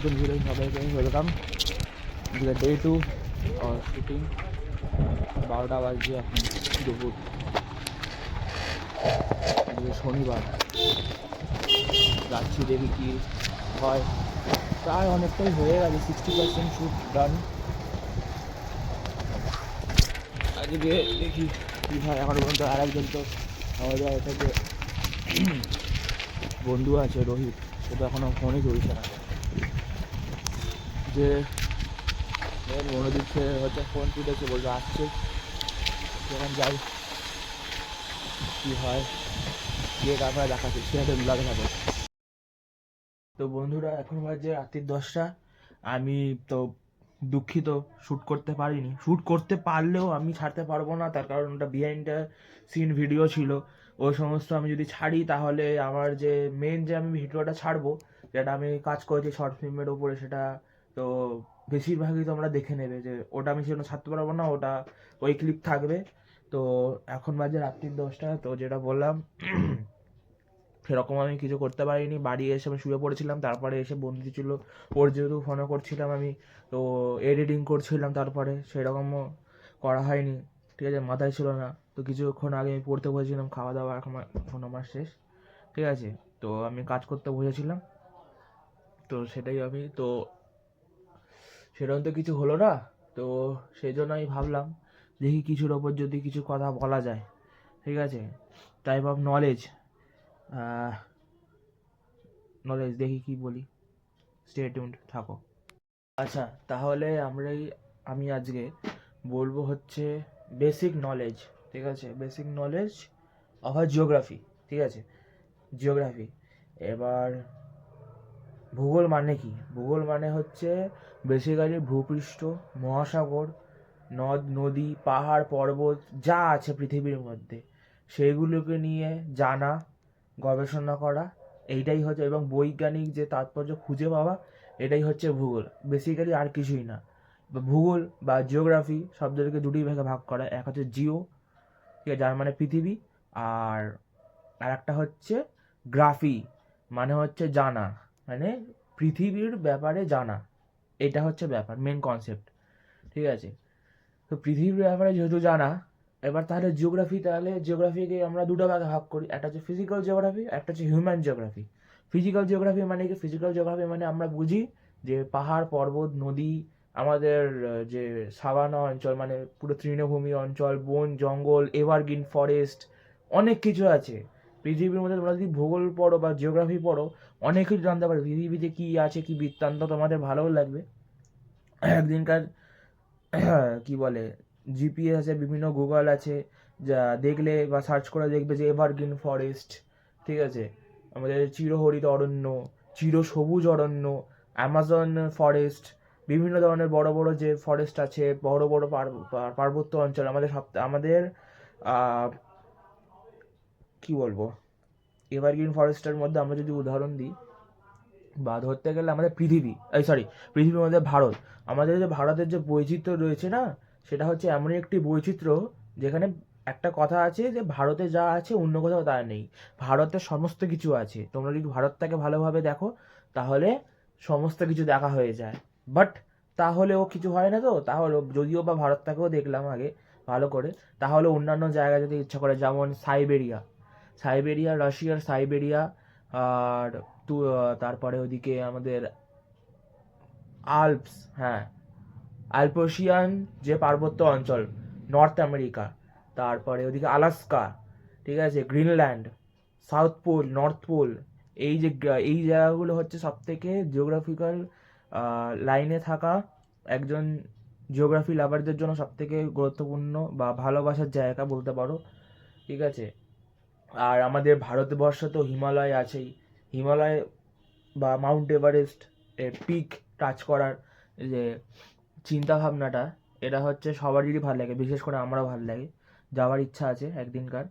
নতুন ভিডিও সবাইকে welcome. Day 2 shooting. 12টা বাজছে এখন দুপুর, শনিবার। যাচ্ছি, দেখি কি হয়। প্রায় অনেকটাই হয়ে গেছে, 60% শ্যুট ডান। আজকে দেখি কী হয়। এখন পর্যন্ত আর একজন তো আমাদের এটাতে বন্ধু আছে রোহিত, সে তো এখনও ফোনই চলছে না। যে মনে দিচ্ছে হচ্ছে ফোন তুলেছে, বলবে আসছে, যখন যাই কী হয় গিয়ে তারপরে দেখাচ্ছে। সে একটা লাগে থাকে। তো বন্ধুরা, এখন বাজে রাত্রির 10টা। আমি তো দুঃখিত, শ্যুট করতে পারিনি। শ্যুট করতে পারলেও আমি ছাড়তে পারবো না, তার কারণ ওটা বিহাইন্ড দ্য সিন ভিডিও ছিল। ওই সমস্ত আমি যদি ছাড়ি তাহলে আমার যে মেন যে আমি ভিডিওটা ছাড়বো, যেটা আমি কাজ করেছি শর্ট ফিল্মের ওপরে, সেটা তো বেশিরভাগই তোমরা দেখে নেবে যে ওটা আমি সেজন্য ছাড়তে পারবো না, ওটা ওই ক্লিপ থাকবে। তো এখন বাজে রাত্রির 10টা। তো যেটা বললাম সেরকম আমি কিছু করতে পারিনি। বাড়ি এসে আমি শুয়ে পড়েছিলাম, তারপরে এসে বন্ধু ছিল, ওর যেহেতু ফোনও করছিলাম আমি, তো এডিটিং করছিলাম, তারপরে সেরকমও করা হয়নি। ঠিক আছে, মাথায় ছিল না। তো কিছুক্ষণ আগে আমি পড়তে বসেছিলাম, খাওয়া দাওয়া এখন আমার শেষ। ঠিক আছে, তো আমি কাজ করতে বসেছিলাম। তো সেটাই আমি তো সেরকম তো কিছু হলো না। তো সেই জন্য আমি ভাবলাম দেখি কিছুর ওপর যদি কিছু কথা বলা যায়। ঠিক আছে, টাইপ অফ নলেজ, দেখি কি বলি। স্টে টিউনড থাকো। আচ্ছা, তাহলে আমি আজকে বলবো হচ্ছে বেসিক নলেজ। ঠিক আছে, বেসিক নলেজ অফ জিওগ্রাফি। ঠিক আছে, জিওগ্রাফি। এবার ভূগোল মানে কি? ভূগোল মানে হচ্ছে বেসিক্যালি ভূপৃষ্ঠ, মহাসাগর, নদ নদী, পাহাড় পর্বত যা আছে পৃথিবীর মধ্যে সেইগুলোকে নিয়ে জানা, গবেষণা করা, এইটাই হচ্ছে, এবং বৈজ্ঞানিক যে তাৎপর্য খুঁজে পাওয়া, এটাই হচ্ছে ভূগোল। বেসিক্যালি আর কিছুই না। ভূগোল বা জিওগ্রাফি শব্দটাকে দুটি ভাগে ভাগ করা। এক হচ্ছে জিও, ঠিক আছে, যার মানে পৃথিবী। আর একটা হচ্ছে গ্রাফি, মানে হচ্ছে জানা, মানে পৃথিবীর ব্যাপারে জানা। এটা হচ্ছে ব্যাপার, মেন কনসেপ্ট। ঠিক আছে, তো পৃথিবীর ব্যাপারে যেহেতু জানা, এবার তাহলে জিওগ্রাফিকে আমরা দুটো ভাগে ভাগ করি। একটা হচ্ছে ফিজিক্যাল জিওগ্রাফি, একটা হচ্ছে হিউম্যান জিওগ্রাফি। ফিজিক্যাল জিওগ্রাফি মানে কি? ফিজিক্যাল জিওগ্রাফি মানে আমরা বুঝি যে পাহাড় পর্বত নদী, আমাদের যে সাভানা অঞ্চল মানে পুরো তৃণভূমি অঞ্চল, বন জঙ্গল, এভারগ্রিন ফরেস্ট, অনেক কিছু আছে পৃথিবীর মধ্যে। তোমরা যদি ভূগোল পড়ো বা জিওগ্রাফি পড়ো, অনেক কিছু জানতে পারবে পৃথিবীতে কী আছে, কী বৃত্তান্ত, তোমাদের ভালোও লাগবে। একদিনকার কি বলে, জিপিএস আছে, বিভিন্ন গুগল আছে, যা দেখলে বা সার্চ করে দেখবে যে এভারগ্রিন ফরেস্ট, ঠিক আছে, আমাদের চিরহরিত অরণ্য, চিরসবুজ অরণ্য, অ্যামাজন ফরেস্ট, বিভিন্ন ধরনের বড় বড় যে ফরেস্ট আছে, বড় বড় পার্বত্য অঞ্চল আমাদের কি বলবো, এভারগ্রিন ফরেস্টের মধ্যে আমরা যদি উদাহরণ দিই বা ধরতে গেলে আমাদের পৃথিবীর মধ্যে ভারত, আমাদের যে ভারতের যে বৈচিত্র্য রয়েছে না, সেটা হচ্ছে এমনই একটি বৈচিত্র্য যেখানে একটা কথা আছে যে ভারতে যা আছে অন্য কোথাও তা নেই। ভারতে সমস্ত কিছু আছে, তোমরা যদি ভারতটাকে ভালোভাবে দেখো তাহলে সমস্ত কিছু দেখা হয়ে যায়। বাট তাহলেও কিছু হয় না। তো তাহলে যদিও বা ভারতটাকেও দেখলাম আগে ভালো করে, তাহলে অন্যান্য জায়গায় যদি ইচ্ছা করে, যেমন রাশিয়ার সাইবেরিয়া, আর তারপরে ওদিকে আমাদের আল্পস, হ্যাঁ, আলপেশিয়ান যে পার্বত্য অঞ্চল, নর্থ আমেরিকা, তারপরে ওদিকে আলাস্কা, ঠিক আছে, Greenland, south pole, north pole, এই জায়গাগুলো হচ্ছে সব থেকে জিওগ্রাফিক্যাল লাইনে থাকা একজন জিওগ্রাফি লাভারদের জন্য সব থেকে গুরুত্বপূর্ণ বা ভালোবাসার জায়গা বলতে পারো। ঠিক আছে, আর আমাদের ভারতবর্ষ তো হিমালয় আছেই। হিমালয় বা মাউন্ট এভারেস্ট এর পিক টাচ করার যে চিন্তা ভাবনাটা, এটা হচ্ছে সবারই ভালো লাগে, বিশেষ করে আমারও ভালো লাগে। যাওয়ার ইচ্ছা আছে একদিনকার।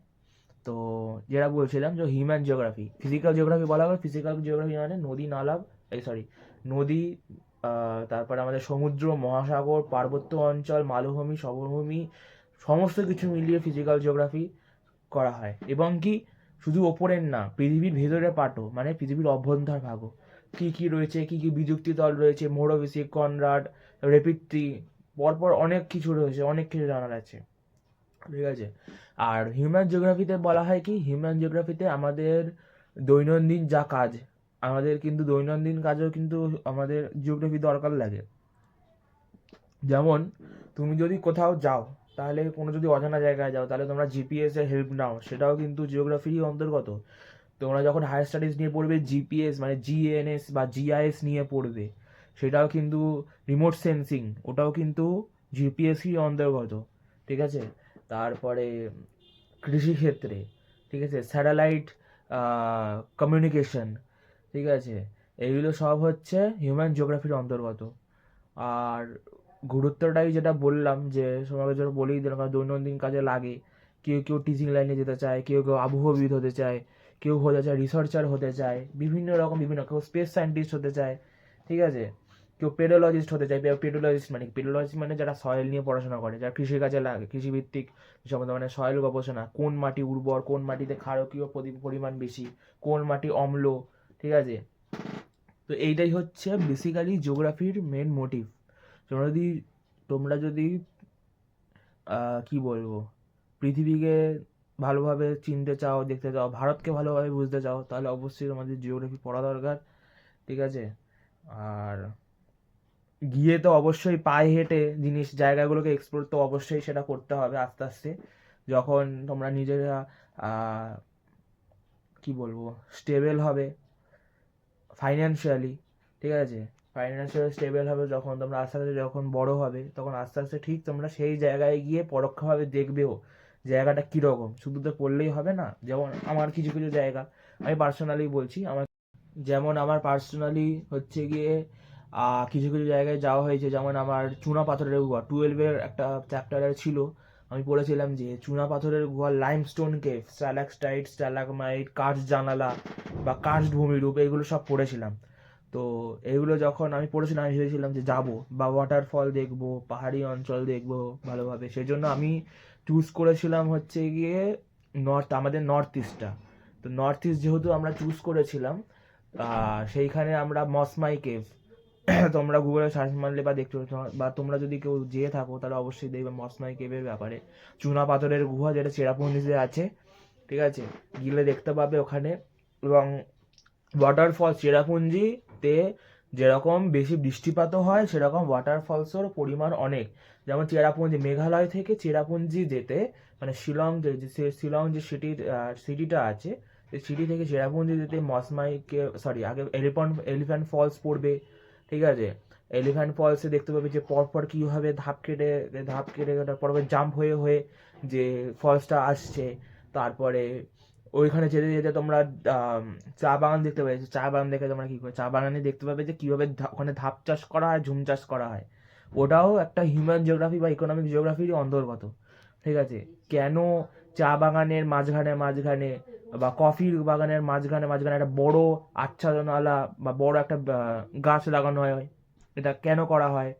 তো যেটা বলছিলাম যে হিউম্যান জিওগ্রাফি, ফিজিক্যাল জিওগ্রাফি বলা হয়। ফিজিক্যাল জিওগ্রাফি মানে নদী, তারপরে আমাদের সমুদ্র, মহাসাগর, পার্বত্য অঞ্চল, মালভূমি, সমভূমি, সমস্ত কিছু মিলিয়ে ফিজিক্যাল জিওগ্রাফি করা হয়। এবং কি শুধু ওপরের না, পৃথিবীর ভেতরের পার্টও, মানে পৃথিবীর অভ্যন্তর ভাগও। কি কি রয়েছে, কি কি বিযুক্তি তল রয়েছে, মোরোভিসি, কনরাড, রেপিট্রি, পরপর অনেক কিছু রয়েছে, অনেক কিছু জানার আছে, ঠিক আছে। আর হিউম্যান জিওগ্রাফিতে বলা হয় কি, হিউম্যান জিওগ্রাফিতে আমাদের দৈনন্দিন যা কাজ, আমাদের কিন্তু দৈনন্দিন কাজেও কিন্তু আমাদের জিওগ্রাফি দরকার লাগে। যেমন তুমি যদি কোথাও যাও, তাহলে কোনো যদি অজানা জায়গায় যাও, তাহলে তোমরা জিপিএস এর হেল্প নাও, সেটাও কিন্তু জিওগ্রাফিরই অন্তর্গত। তোমরা যখন হায়ার স্টাডিজ নিয়ে পড়বে, জিপিএস মানে জিএনএস বা জিআইএস নিয়ে পড়বে, সেটাও কিন্তু রিমোট সেন্সিং, ওটাও কিন্তু জিপিএসই অন্তর্গত, ঠিক আছে। তারপরে কৃষিক্ষেত্রে, ঠিক আছে, স্যাটেলাইট কমিউনিকেশন, ঠিক আছে, এইগুলো সব হচ্ছে হিউম্যান জিওগ্রাফির অন্তর্গত। আর গুরুত্বটাই যেটা বললাম, যে সবাইকে যেটা বলেই দিলাম, দৈনন্দিন কাজে লাগে। কেউ কেউ টিচিং লাইনে যেতে চায়, কেউ কেউ আবহাওয়াবিদ হতে চায়, কেউ হতে চায় রিসার্চার হতে চায়, বিভিন্ন রকম বিভিন্ন, কেউ স্পেস সায়েন্টিস্ট হতে চায়, ঠিক আছে, কেউ পেডোলজিস্ট হতে চায়। পেডোলজিস্ট মানে যারা সয়েল নিয়ে পড়াশোনা করে, যারা কৃষিকাজে লাগে, কৃষিভিত্তিক সম্বন্ধে, মানে সয়েল গবেষণা, কোন মাটি উর্বর, কোন মাটিতে ক্ষারকীয় পরিমাণ বেশি, কোন মাটি অম্ল, ঠিক আছে। তো এইটাই হচ্ছে বেসিক্যালি জিওগ্রাফির মেন মোটিভ। তোমরা যদি কি বলবো, পৃথিবীকে ভালোভাবে চিনতে চাও, দেখতে চাও, ভারতকে ভালোভাবে বুঝতে চাও, তাহলে অবশ্যই তোমাদের জিওগ্রাফি পড়া দরকার, ঠিক আছে। আর গিয়ে তো অবশ্যই পায়ে হেঁটে জায়গাগুলোকে এক্সপ্লোর তো অবশ্যই সেটা করতে হবে আস্তে আস্তে, যখন তোমরা নিজেরা কি বলবো স্টেবল হবে ফাইন্যান্সিয়ালি, ঠিক আছে। ফাইন্যান্সিয়ালি স্টেবল হবে যখন তোমরা, আস্তে আস্তে যখন বড় হবে, তখন আস্তে আস্তে ঠিক তোমরা সেই জায়গায় গিয়ে পরোক্ষভাবে দেখবেও জায়গাটা কীরকম, শুধু তো পড়লেই হবে না। যেমন আমার কিছু কিছু জায়গা, আমি পার্সোনালি বলছি, আমার পার্সোনালি হচ্ছে গিয়ে কিছু কিছু জায়গায় যাওয়া হয়েছে। যেমন আমার চুনা পাথরের গুহা 12-এর একটা চ্যাপ্টারে ছিল, আমি পড়েছিলাম যে চুনা পাথরের গুহা, লাইমস্টোন কেভ, স্ট্যালাক্সাইট, স্ট্যালাগমাইট, কার্স জানালা বা কার্স ভূমিরূপ, এইগুলো সব পড়েছিলাম। তো এইগুলো যখন আমি পড়েছিলাম, আমি ভেবেছিলাম যে যাবো বা ওয়াটারফল দেখবো, পাহাড়ি অঞ্চল দেখবো ভালোভাবে। সেই জন্য আমি চুজ করেছিলাম হচ্ছে গিয়ে আমাদের নর্থ ইস্টটা। তো নর্থ ইস্ট যেহেতু আমরা চুজ করেছিলাম, সেইখানে আমরা মসমাই কেভ, তোমরা গুগলে সার্চ মারলে বা দেখতে, বা তোমরা যদি কেউ যেয়ে থাকো তাহলে অবশ্যই দেখবে মসমাই কেভের ব্যাপারে। চুনা পাথরের গুহা, যেটা চেরাপুঞ্জিতে আছে, ঠিক আছে, গিলে দেখতে পাবে ওখানে। এবং ওয়াটারফল, চেরাপুঞ্জিতে যেরকম বেশি বৃষ্টিপাতও হয়, সেরকম ওয়াটারফলসের পরিমাণ অনেক। যেমন চেরাপুঞ্জি, মেঘালয় থেকে চেরাপুঞ্জি যেতে, মানে শিলং যে সিটিটা আছে, সেই সিটি থেকে চেরাপুঞ্জি যেতে আগে এলিফ্যান্ট ফলস পড়বে, ঠিক আছে। এলিফ্যান্ট ফলসে দেখতে পাবে যে পরপর কীভাবে ধাপ কেটে পরপর জাম্প হয়ে হয়ে যে ফলসটা আসছে। তারপরে ওইখানে যেতে যেতে তোমরা চা বাগান দেখতে পাবে, চা বাগান দেখে তোমরা কী করে, চা বাগানে দেখতে পাবে যে কীভাবে ওখানে ধাপ চাষ করা হয়, ঝুম চাষ করা হয়। ওটাও একটা হিউম্যান জিওগ্রাফি বা ইকোনমিক জিওগ্রাফিরই অন্তর্গত, ঠিক আছে। কেন চা বাগানের মাঝখানে বা কফির বাগানের মাঝখানে একটা বড় আচ্ছাদনওয়ালা বা বড় একটা গাছ লাগানো হয়, এটা কেন করা হয়,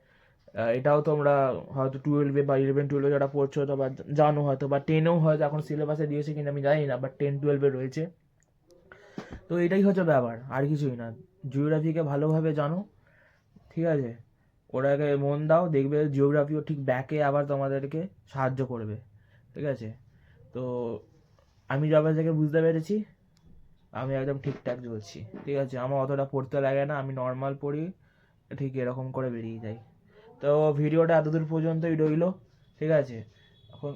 এটাও তোমরা হয়তো 12-এ বা 11-12-এ যারা পড়ছো অথবা জানো, হয়তো বা 10-এও হয়তো এখন সিলেবাসে দিয়েছে কিনা আমি জানি না, বাট 10-12-এ রয়েছে। তো এটাই হচ্ছে ব্যাপার, আর কিছুই না। জিওগ্রাফিকে ভালোভাবে জানো, ঠিক আছে, ওটাকে মন দাও, দেখবে জিওগ্রাফিও ঠিক ব্যাকে আবার তোমাদেরকে সাহায্য করবে, ঠিক আছে। তো আমি যবে থেকে বুঝতে পেরেছি, আমি একদম ঠিকঠাক চলছি, ঠিক আছে। আমার অতটা পড়তে লাগে না, আমি নর্মাল পড়ি, ঠিক এরকম করে বেরিয়ে যাই। তো ভিডিওটা এতদূর পর্যন্তই রইলো, ঠিক আছে। এখন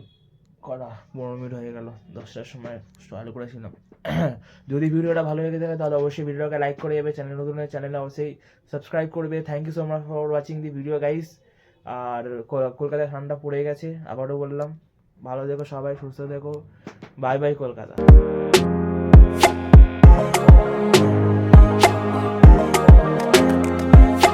15 মিনিট হয়ে গেল, 10টার সময় চালু করেছিলাম। যদি ভিডিওটা ভালো লেগে থাকে তাহলে অবশ্যই ভিডিওটাকে লাইক করে যাবে, চ্যানেল নতুন হলে চ্যানেলে অবশ্যই সাবস্ক্রাইব করবে। Thank you so much for watching the video guys. আর কলকাতায় ঠান্ডা পড়ে গেছে, আবারও বললাম, ভালো থেকো সবাই, সুস্থ থেকো, বাই বাই কলকাতা।